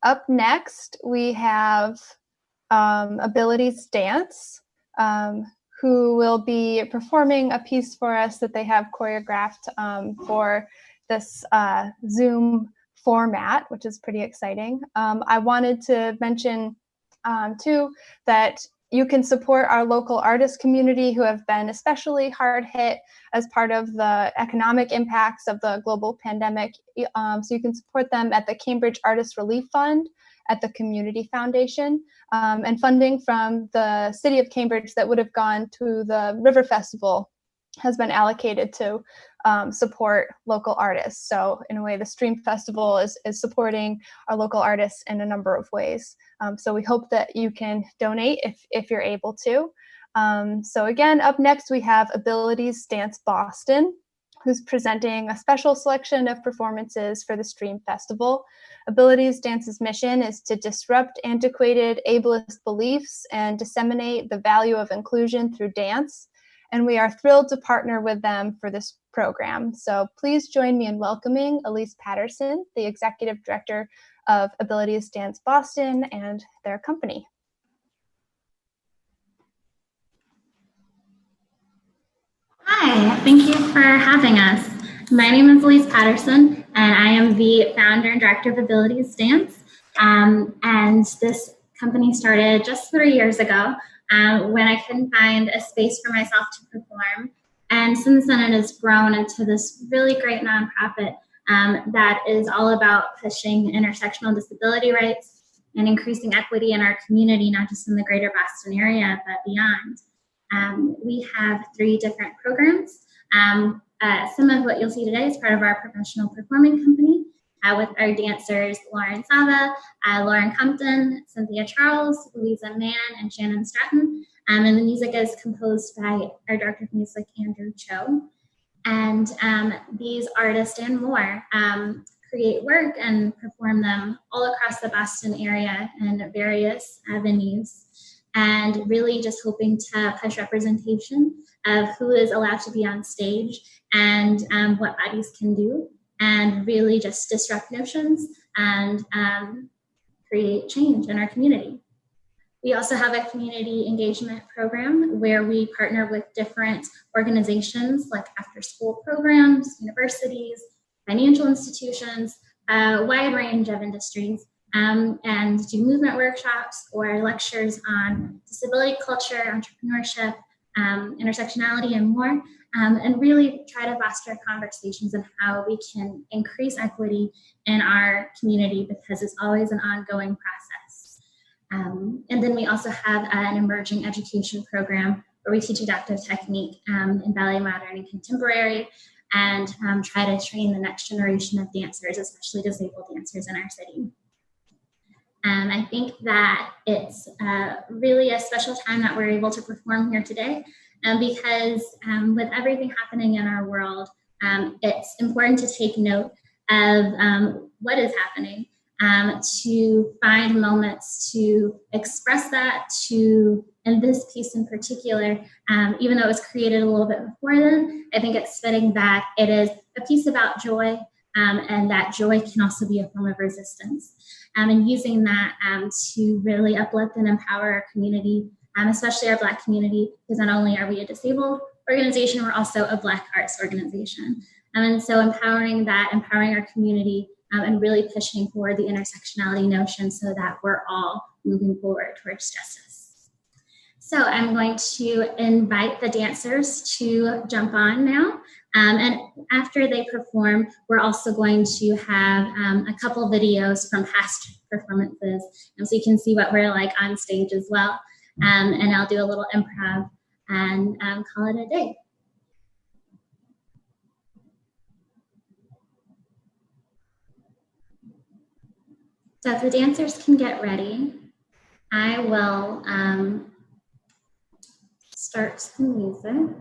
Up next, we have Abilities Dance, who will be performing a piece for us that they have choreographed for this Zoom format, which is pretty exciting. I wanted to mention too that you can support our local artist community who have been especially hard hit as part of the economic impacts of the global pandemic. So you can support them at the Cambridge Artist Relief Fund, at the Community Foundation, and funding from the City of Cambridge that would have gone to the River Festival has been allocated to support local artists. So in a way, the Stream Festival is supporting our local artists in a number of ways. So we hope that you can donate if you're able to. So again, up next, we have Abilities Dance Boston, who's presenting a special selection of performances for the Stream Festival. Abilities Dance's mission is to disrupt antiquated ableist beliefs and disseminate the value of inclusion through dance. And we are thrilled to partner with them for this program. So please join me in welcoming Elise Patterson, the Executive Director of Abilities Dance Boston, and their company. Hi, thank you for having us. My name is Elise Patterson, and I am the founder and director of Abilities Dance. And this company started just 3 years ago when I couldn't find a space for myself to perform. And since then, it has grown into this really great nonprofit that is all about pushing intersectional disability rights and increasing equity in our community, not just in the greater Boston area, but beyond. We have 3 different programs. Some of what you'll see today is part of our professional performing company with our dancers Lauren Sava, Lauren Compton, Cynthia Charles, Louisa Mann, and Shannon Stratton. And the music is composed by our director of music, Andrew Cho. And these artists and more create work and perform them all across the Boston area in various venues. And really just hoping to push representation of who is allowed to be on stage and what bodies can do, and really just disrupt notions and create change in our community. We also have a community engagement program where we partner with different organizations like after-school programs, universities, financial institutions, a wide range of industries, and do movement workshops or lectures on disability culture, entrepreneurship, intersectionality, and more, and really try to foster conversations on how we can increase equity in our community, because it's always an ongoing process. And then we also have an emerging education program where we teach adaptive technique in ballet, modern, and contemporary, and try to train the next generation of dancers, especially disabled dancers in our city. I think that it's really a special time that we're able to perform here today, because with everything happening in our world, it's important to take note of what is happening, to find moments to express that, to, in this piece in particular, even though it was created a little bit before then, I think it's fitting that it is a piece about joy, and that joy can also be a form of resistance. And using that to really uplift and empower our community, especially our Black community, because not only are we a disabled organization, we're also a Black arts organization. And so empowering our community, and really pushing forward the intersectionality notion so that we're all moving forward towards justice. So I'm going to invite the dancers to jump on now. And after they perform, we're also going to have a couple videos from past performances, so you can see what we're like on stage as well. And I'll do a little improv and call it a day. So if the dancers can get ready, I will start the music.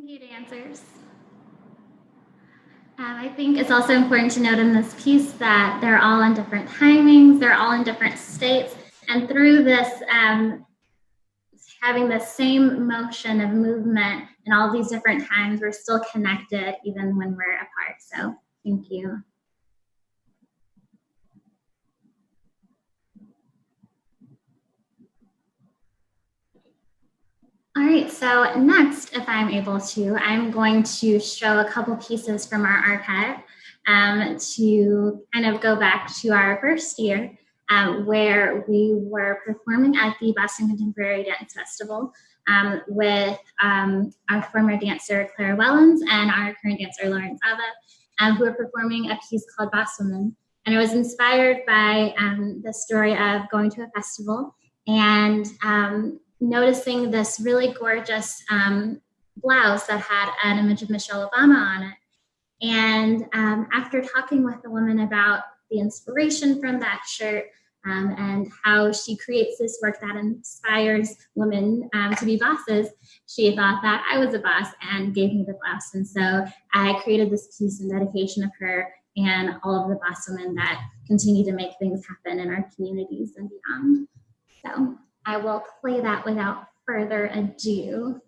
Thank you, dancers. I think it's also important to note in this piece that they're all in different timings, they're all in different states, and through this, having the same motion of movement in all these different times, we're still connected even when we're apart. So thank you. All right, so next, if I'm able to, I'm going to show a couple pieces from our archive to kind of go back to our first year where we were performing at the Boston Contemporary Dance Festival with our former dancer, Claire Wellens, and our current dancer, Lauren Zava, who were performing a piece called Boss Woman. And it was inspired by the story of going to a festival and noticing this really gorgeous blouse that had an image of Michelle Obama on it. And after talking with the woman about the inspiration from that shirt and how she creates this work that inspires women to be bosses, she thought that I was a boss and gave me the blouse. And so I created this piece in dedication of her and all of the boss women that continue to make things happen in our communities and beyond. So I will play that without further ado.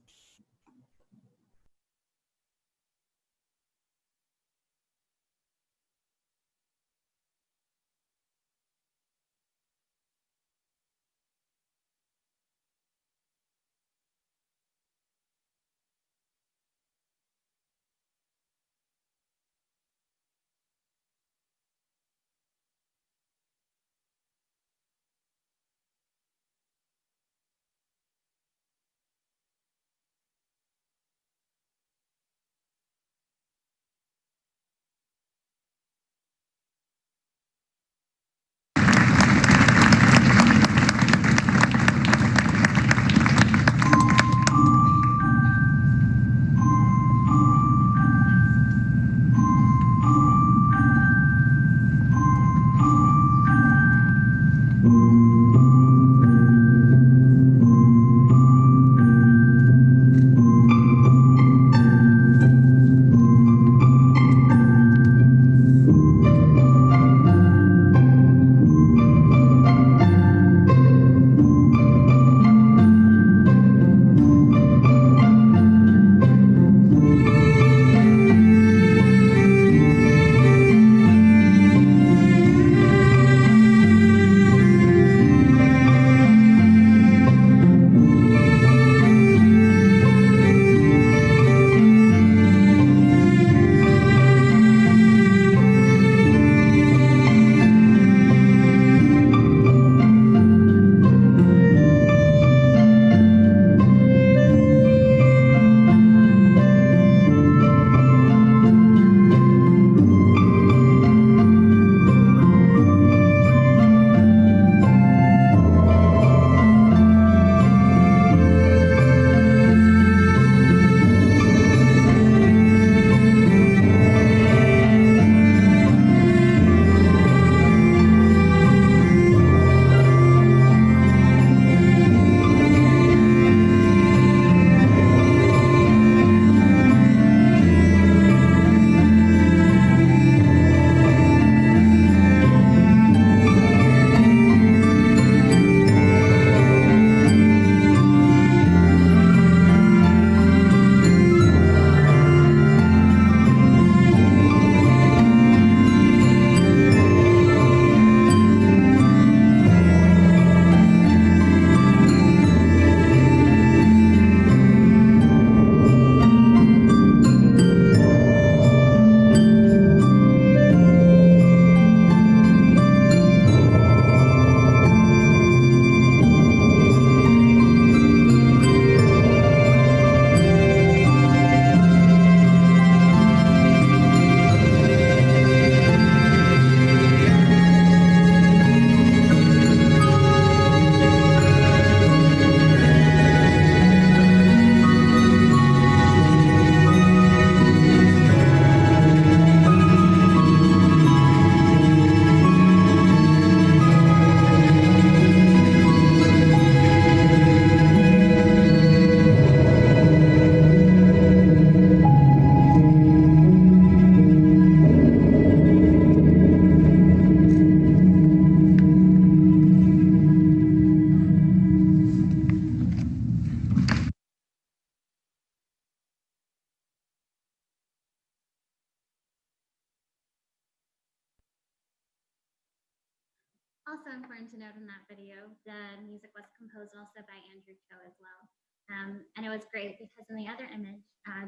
important to note in that video, the music was composed also by Andrew Cho as well. And it was great because in the other image,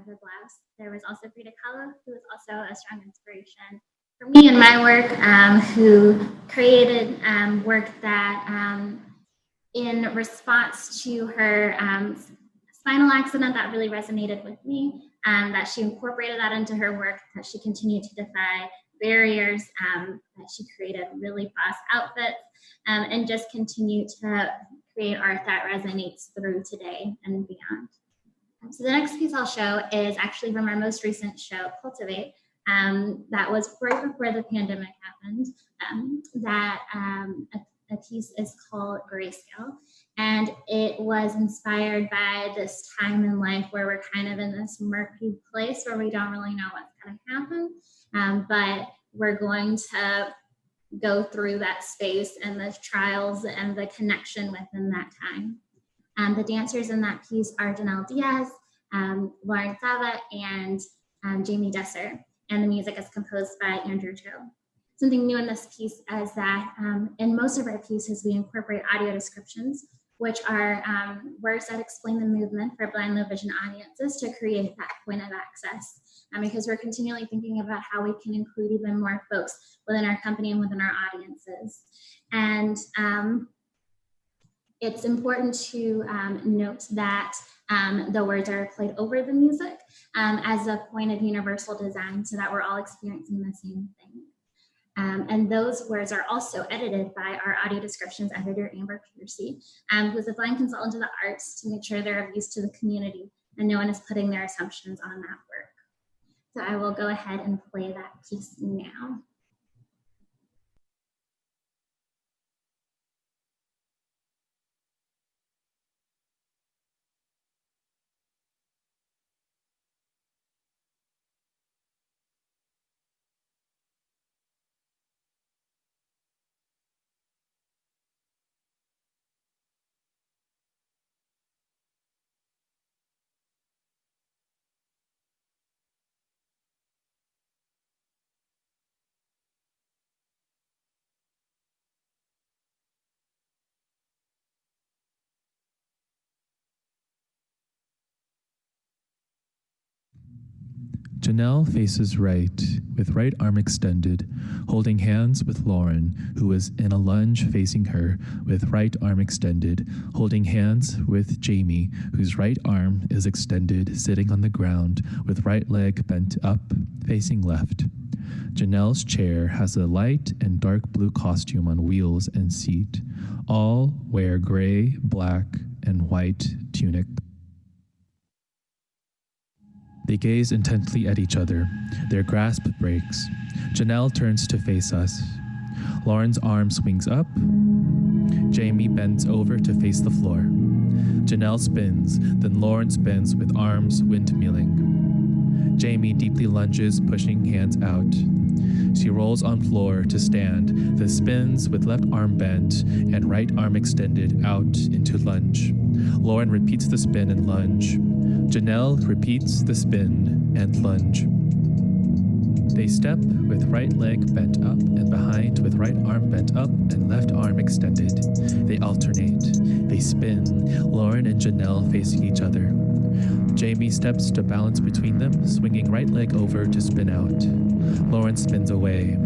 the blouse, there was also Frida Kahlo, who was also a strong inspiration for me in my work, who created work that in response to her spinal accident that really resonated with me, that she incorporated that into her work, that she continued to defy barriers, that she created really boss outfits, and just continued to create art that resonates through today and beyond. So the next piece I'll show is actually from our most recent show, Cultivate, that was right before the pandemic happened. A piece is called Grayscale, and it was inspired by this time in life where we're kind of in this murky place where we don't really know what's going to happen, but we're going to go through that space and the trials and the connection within that time. The dancers in that piece are Janelle Diaz, Lauren Sava, and Jamie Desser, and the music is composed by Andrew Cho. Something new in this piece is that in most of our pieces, we incorporate audio descriptions, which are words that explain the movement for blind low vision audiences to create that point of access. Because we're continually thinking about how we can include even more folks within our company and within our audiences. And it's important to note that the words are played over the music as a point of universal design so that we're all experiencing the same thing. And those words are also edited by our audio descriptions editor, Amber Piercy, who is a blind consultant to the arts to make sure they're of use to the community and no one is putting their assumptions on that work. So I will go ahead and play that piece now. Janelle faces right, with right arm extended, holding hands with Lauren, who is in a lunge facing her, with right arm extended, holding hands with Jamie, whose right arm is extended, sitting on the ground, with right leg bent up, facing left. Janelle's chair has a light and dark blue costume on wheels and seat. All wear gray, black, and white tunic. They gaze intently at each other. Their grasp breaks. Janelle turns to face us. Lauren's arm swings up. Jamie bends over to face the floor. Janelle spins, then Lauren spins with arms windmilling. Jamie deeply lunges, pushing hands out. She rolls on floor to stand, then spins with left arm bent and right arm extended out into lunge. Lauren repeats the spin and lunge. Janelle repeats the spin and lunge. They step with right leg bent up and behind with right arm bent up and left arm extended. They alternate. They spin, Lauren and Janelle facing each other. Jamie steps to balance between them, swinging right leg over to spin out. Lauren spins away.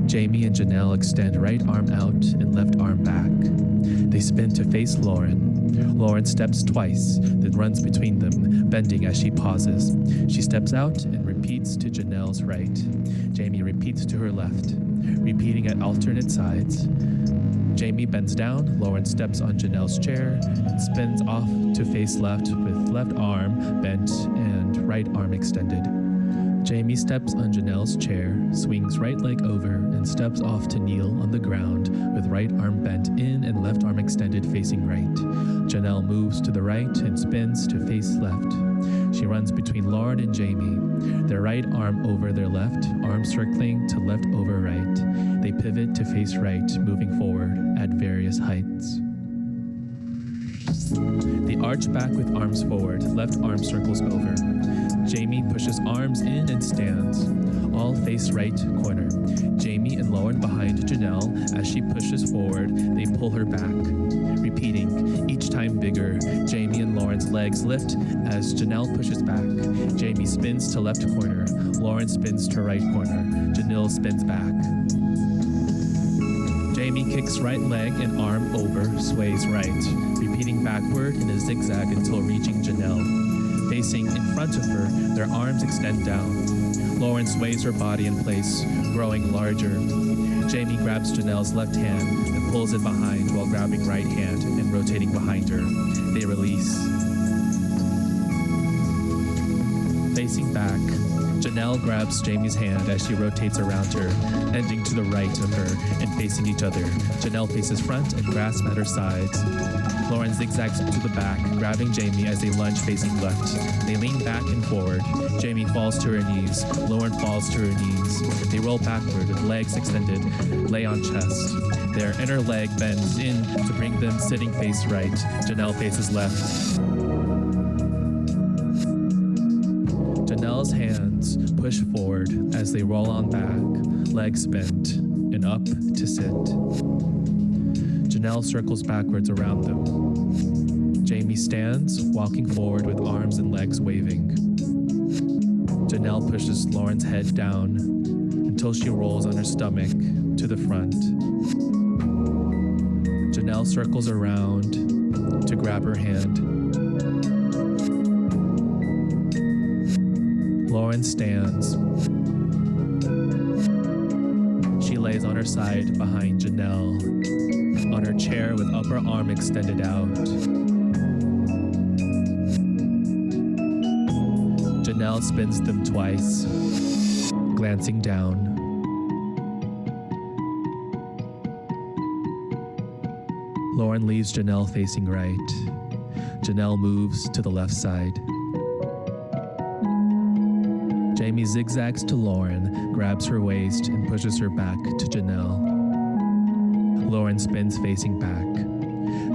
Jamie and Janelle extend right arm out and left arm back. They spin to face Lauren. Lauren steps twice, then runs between them, bending as she pauses. She steps out and repeats to Janelle's right. Jamie repeats to her left, repeating at alternate sides. Jamie bends down, Lauren steps on Janelle's chair and spins off to face left with left arm bent and right arm extended. Jamie steps on Janelle's chair, swings right leg over, and steps off to kneel on the ground with right arm bent in and left arm extended facing right. Janelle moves to the right and spins to face left. She runs between Lauren and Jamie, their right arm over their left, arm circling to left over right. They pivot to face right, moving forward at various heights. They arch back with arms forward, left arm circles over. Jamie pushes arms in and stands. All face right corner. Jamie and Lauren behind Janelle. As she pushes forward, they pull her back. Repeating, each time bigger. Jamie and Lauren's legs lift as Janelle pushes back. Jamie spins to left corner. Lauren spins to right corner. Janelle spins back. Jamie kicks right leg and arm over, sways right. Repeating backward in a zigzag until reaching Janelle. Facing in front of her, their arms extend down. Lauren sways her body in place, growing larger. Jamie grabs Janelle's left hand and pulls it behind while grabbing right hand and rotating behind her. They release. Facing back, Janelle grabs Jamie's hand as she rotates around her, ending to the right of her and facing each other. Janelle faces front and grasps at her sides. Lauren zigzags to the back, grabbing Jamie as they lunge facing left. They lean back and forward. Jamie falls to her knees. Lauren falls to her knees. They roll backward with legs extended, lay on chest. Their inner leg bends in to bring them sitting face right. Janelle faces left. Janelle's hands push forward as they roll on back, legs bent, and up to sit. Janelle circles backwards around them. Jamie stands, walking forward with arms and legs waving. Janelle pushes Lauren's head down until she rolls on her stomach to the front. Janelle circles around to grab her hand. Lauren stands. She lays on her side behind Janelle, on her chair with upper arm extended out. Janelle spins them twice, glancing down. Lauren leaves Janelle facing right. Janelle moves to the left side. Jamie zigzags to Lauren, grabs her waist, and pushes her back to Janelle. Lauren spins facing back.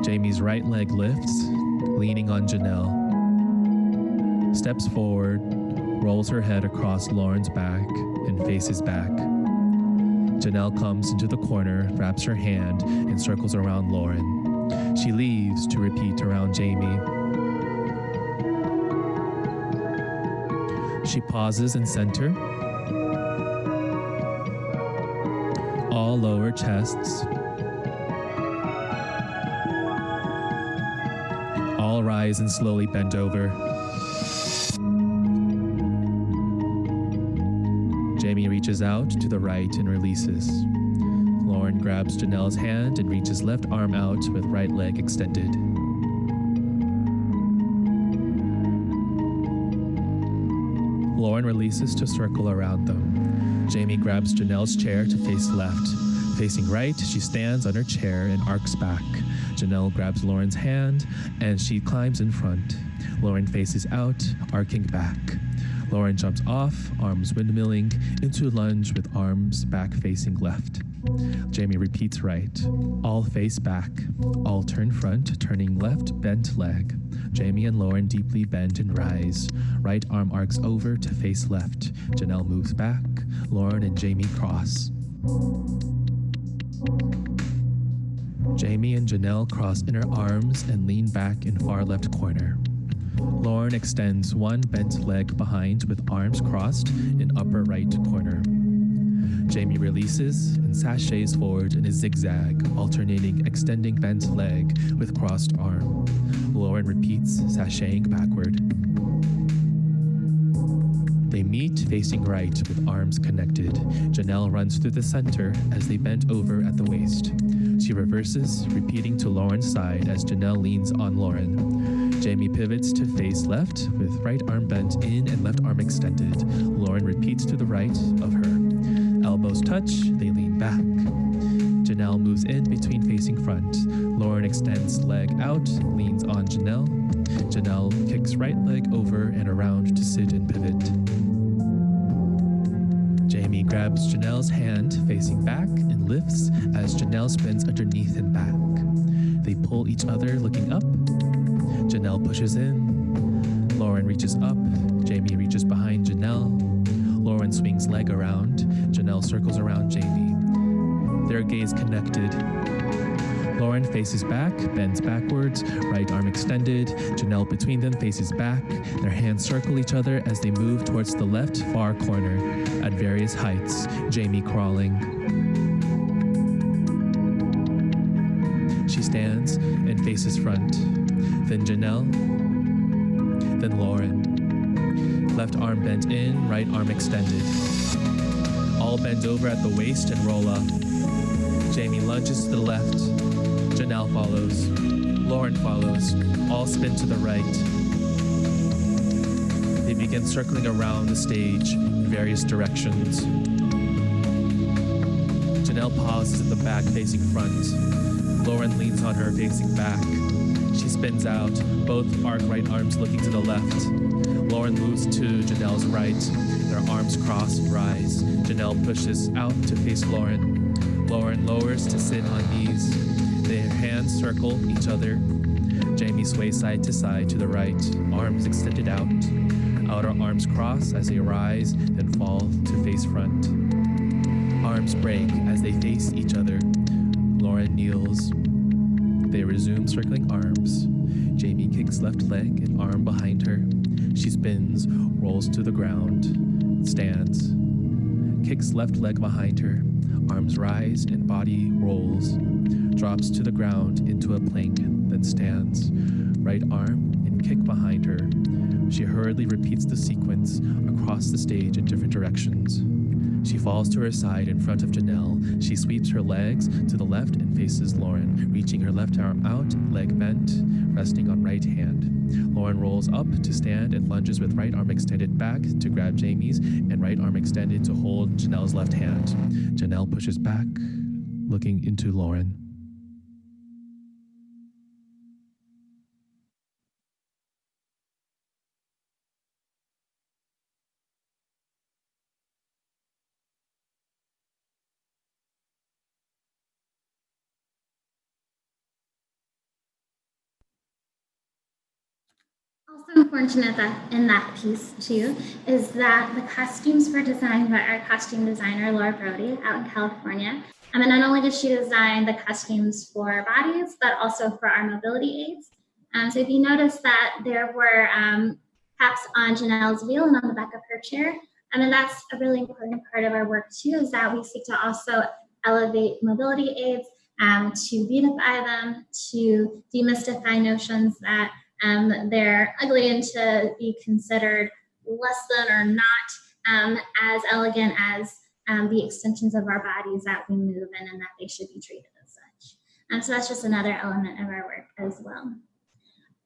Jamie's right leg lifts, leaning on Janelle. Steps forward, rolls her head across Lauren's back, and faces back. Janelle comes into the corner, grabs her hand, and circles around Lauren. She leaves to repeat around Jamie. She pauses in center. All lower chests. All rise and slowly bend over. Jamie reaches out to the right and releases. Lauren grabs Janelle's hand and reaches left arm out with right leg extended. Lauren releases to circle around them. Jamie grabs Janelle's chair to face left. Facing right, she stands on her chair and arcs back. Janelle grabs Lauren's hand and she climbs in front. Lauren faces out, arcing back. Lauren jumps off, arms windmilling, into lunge with arms back facing left. Jamie repeats right. All face back. All turn front, turning left, bent leg. Jamie and Lauren deeply bend and rise. Right arm arcs over to face left. Janelle moves back. Lauren and Jamie cross. Jamie and Janelle cross inner arms and lean back in far left corner. Lauren extends one bent leg behind with arms crossed in upper right corner. Jamie releases and sachets forward in a zigzag, alternating extending bent leg with crossed arm. Lauren repeats, sashaying backward. They meet facing right with arms connected. Janelle runs through the center as they bend over at the waist. She reverses, repeating to Lauren's side as Janelle leans on Lauren. Jamie pivots to face left with right arm bent in and left arm extended. Lauren repeats to the right of her. Elbows touch, they lean back. Janelle moves in between facing front. Lauren extends leg out, leans on Janelle. Janelle kicks right leg over and around to sit and pivot. Jamie grabs Janelle's hand facing back and lifts as Janelle spins underneath and back. They pull each other looking up. Janelle pushes in. Lauren reaches up. Jamie reaches behind Janelle. Lauren swings leg around. Janelle circles around Jamie. Their gaze connected. Lauren faces back, bends backwards, right arm extended. Janelle between them faces back. Their hands circle each other as they move towards the left far corner at various heights. Jamie crawling. She stands and faces front. Then Janelle. Then Lauren. Left arm bent in, right arm extended. All bend over at the waist and roll up. Jamie lunges to the left. Janelle follows. Lauren follows. All spin to the right. They begin circling around the stage in various directions. Janelle pauses in the back facing front. Lauren leans on her facing back. She spins out, both arc right arms looking to the left. Lauren moves to Janelle's right. Their arms cross and rise. Janelle pushes out to face Lauren. Lauren lowers to sit on knees. Their hands circle each other. Jamie sways side to side to the right, arms extended out. Outer arms cross as they rise, then fall to face front. Arms break as they face each other. Lauren kneels. They resume circling arms. Jamie kicks left leg and arm behind her. She spins, rolls to the ground, stands. Kicks left leg behind her. Arms rise and body rolls. Drops to the ground into a plank, then stands. Right arm and kick behind her. She hurriedly repeats the sequence across the stage in different directions. She falls to her side in front of Janelle. She sweeps her legs to the left and faces Lauren, reaching her left arm out, leg bent, resting on right hand. Lauren rolls up to stand and lunges with right arm extended back to grab Jamie's and right arm extended to hold Janelle's left hand. Janelle pushes back, looking into Lauren. Also important to note that in that piece too is that the costumes were designed by our costume designer Laura Brody out in California. And not only did she design the costumes for bodies, but also for our mobility aids. So if you notice that there were caps on Janelle's wheel and on the back of her chair, that's a really important part of our work too, is that we seek to also elevate mobility aids, to beautify them, to demystify notions that they're ugly and to be considered less than or not as elegant as the extensions of our bodies that we move in, and that they should be treated as such. So that's just another element of our work as well.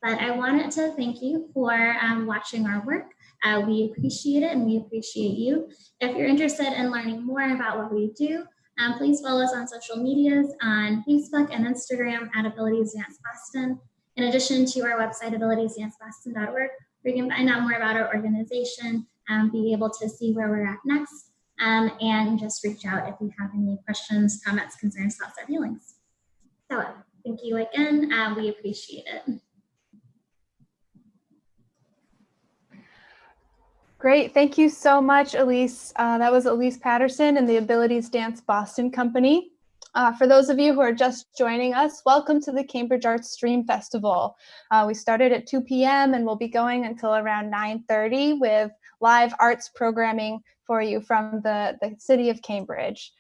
But I wanted to thank you for watching our work. We appreciate it and we appreciate you. If you're interested in learning more about what we do, please follow us on social medias on Facebook and Instagram at Abilities Dance Boston. In addition to our website, abilitiesdanceboston.org, where you can find out more about our organization, be able to see where we're at next, and just reach out if you have any questions, comments, concerns, thoughts, or feelings. So thank you again. We appreciate it. Great. Thank you so much, Elise. That was Elise Patterson and the Abilities Dance Boston Company. For those of you who are just joining us, welcome to the Cambridge Arts Stream Festival. We started at 2 p.m. and we'll be going until around 9:30 with live arts programming for you from the city of Cambridge.